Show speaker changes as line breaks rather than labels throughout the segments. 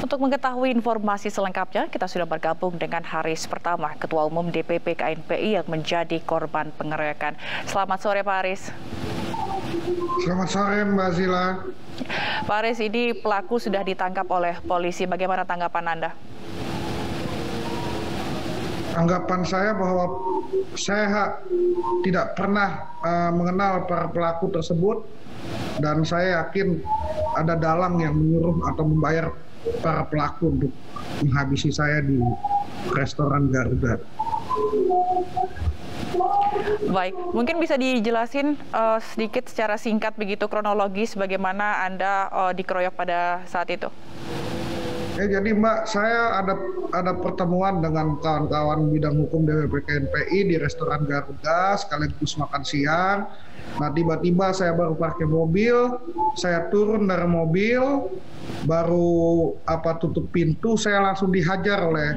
Untuk mengetahui informasi selengkapnya, kita sudah bergabung dengan Haris Pertama, Ketua Umum DPP KNPI yang menjadi korban pengeroyokan. Selamat sore Pak Haris.
Selamat sore Mbak Zila.
Pak Haris, ini pelaku sudah ditangkap oleh polisi. Bagaimana tanggapan Anda?
Anggapan saya bahwa saya tidak pernah mengenal para pelaku tersebut, dan saya yakin ada dalang yang menyuruh atau membayar para pelaku untuk menghabisi saya di restoran Garuda.
Baik, mungkin bisa dijelasin sedikit secara singkat begitu kronologis bagaimana Anda dikeroyok pada saat itu?
Jadi Mbak, saya ada pertemuan dengan kawan-kawan bidang hukum DPP KNPI di restoran Garuda sekaligus makan siang. Nah, tiba-tiba saya baru parkir mobil, saya turun dari mobil, baru tutup pintu, saya langsung dihajar oleh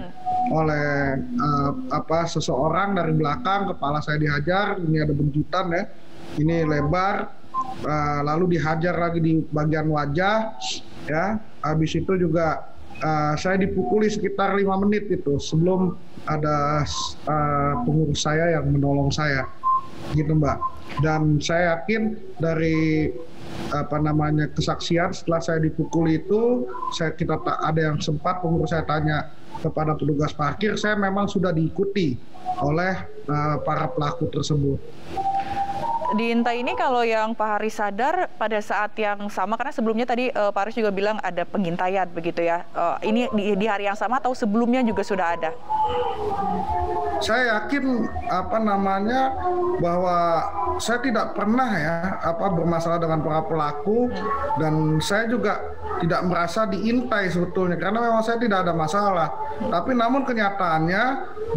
seseorang dari belakang. Kepala saya dihajar, ini ada bentutan ya, ini lebar, lalu dihajar lagi di bagian wajah ya. Habis itu juga saya dipukuli sekitar 5 menit itu sebelum ada pengurus saya yang menolong saya, gitu Mbak. Dan saya yakin dari kesaksian setelah saya dipukuli itu, ada yang sempat pengurus saya tanya kepada petugas parkir, saya memang sudah diikuti oleh para pelaku tersebut.
Di Inta ini kalau yang Pak Haris sadar pada saat yang sama, karena sebelumnya tadi Pak Haris juga bilang ada pengintaian begitu ya, ini di hari yang sama atau sebelumnya juga sudah ada?
Saya yakin bahwa saya tidak pernah bermasalah dengan para pelaku, dan saya juga tidak merasa diintai sebetulnya karena memang saya tidak ada masalah. Tapi namun kenyataannya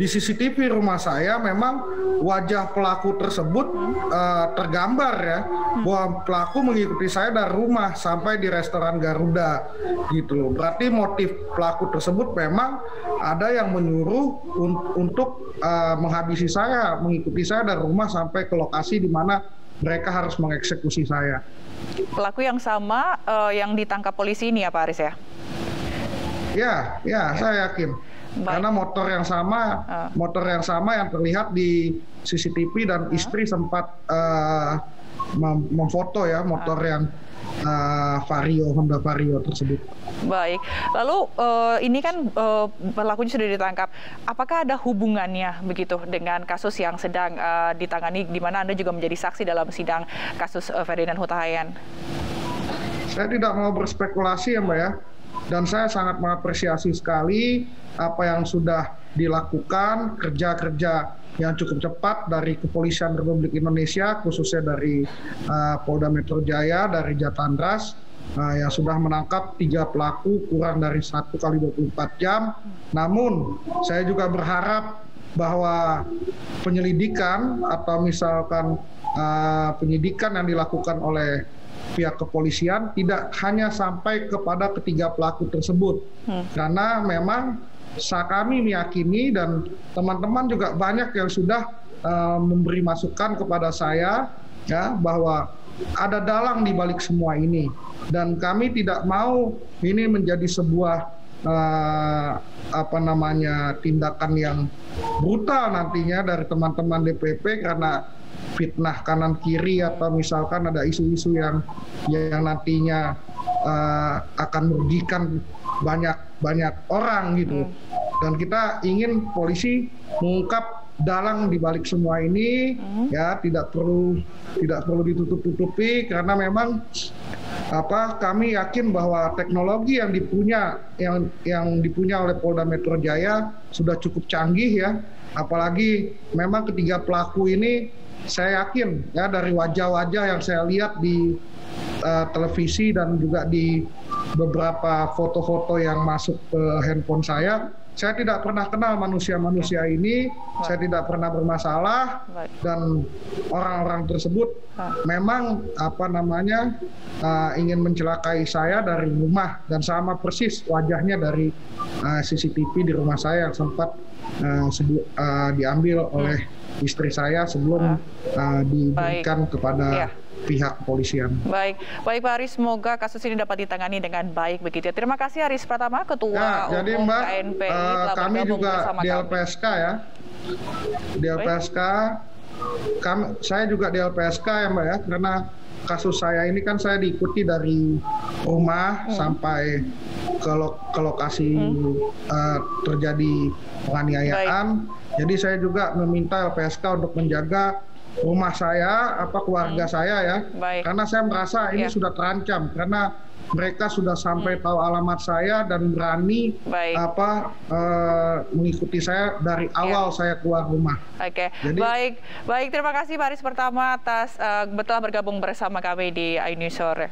di CCTV rumah saya memang wajah pelaku tersebut tergambar ya, bahwa pelaku mengikuti saya dari rumah sampai di restoran Garuda gitu loh. Berarti motif pelaku tersebut memang ada yang menyuruh untuk menghabisi saya, mengikuti saya dari rumah sampai ke lokasi di mana mereka harus mengeksekusi saya.
Pelaku yang sama yang ditangkap polisi ini ya Pak Haris ya?
Ya, saya yakin. Baik. Karena motor yang sama yang terlihat di CCTV, dan istri sempat memfoto ya motor yang Honda Vario tersebut.
Baik, lalu ini kan pelakunya sudah ditangkap. Apakah ada hubungannya begitu dengan kasus yang sedang ditangani, di mana Anda juga menjadi saksi dalam sidang kasus Ferdinand Huta Hayan?
Saya tidak mau berspekulasi ya Mbak ya, dan saya sangat mengapresiasi sekali apa yang sudah dilakukan, kerja-kerja yang cukup cepat dari Kepolisian Republik Indonesia, khususnya dari Polda Metro Jaya, dari Jatandras, yang sudah menangkap 3 pelaku kurang dari 1 kali 24 jam. Namun saya juga berharap bahwa penyelidikan atau misalkan penyidikan yang dilakukan oleh pihak kepolisian tidak hanya sampai kepada ketiga pelaku tersebut, karena memang kami meyakini dan teman-teman juga banyak yang sudah memberi masukan kepada saya ya, bahwa ada dalang di balik semua ini, dan kami tidak mau ini menjadi sebuah tindakan yang brutal nantinya dari teman-teman DPP karena fitnah kanan kiri, atau misalkan ada isu-isu yang nantinya akan merugikan banyak orang gitu. Dan kita ingin polisi mengungkap dalang di balik semua ini ya, tidak perlu ditutup-tutupi, karena memang kami yakin bahwa teknologi yang dipunya oleh Polda Metro Jaya sudah cukup canggih ya, apalagi memang ketiga pelaku ini saya yakin ya, dari wajah-wajah yang saya lihat di televisi dan juga di beberapa foto-foto yang masuk ke handphone saya tidak pernah kenal manusia-manusia ini, saya tidak pernah bermasalah, dan orang-orang tersebut memang ingin mencelakai saya dari rumah, dan sama persis wajahnya dari CCTV di rumah saya yang sempat diambil oleh istri saya sebelum diberikan kepada pihak kepolisian.
Baik Pak Aris, semoga kasus ini dapat ditangani dengan baik begitu ya. Terima kasih Aris Pratama, Ketua
Jadi
Umum
Mbak,
KNPI telah
kami
bergabung
juga
bersama
di
kami.
LPSK ya. Di LPSK, saya juga di LPSK ya Mbak ya, karena kasus saya ini kan saya diikuti dari rumah sampai ke lokasi terjadi penganiayaan. Jadi saya juga meminta LPSK untuk menjaga rumah saya, keluarga saya ya. Karena saya merasa ini sudah terancam karena mereka sudah sampai tahu alamat saya dan berani mengikuti saya dari awal saya keluar rumah.
Oke. Jadi, baik. Terima kasih Pak Aris pertama atas telah bergabung bersama kami di iNews Sore.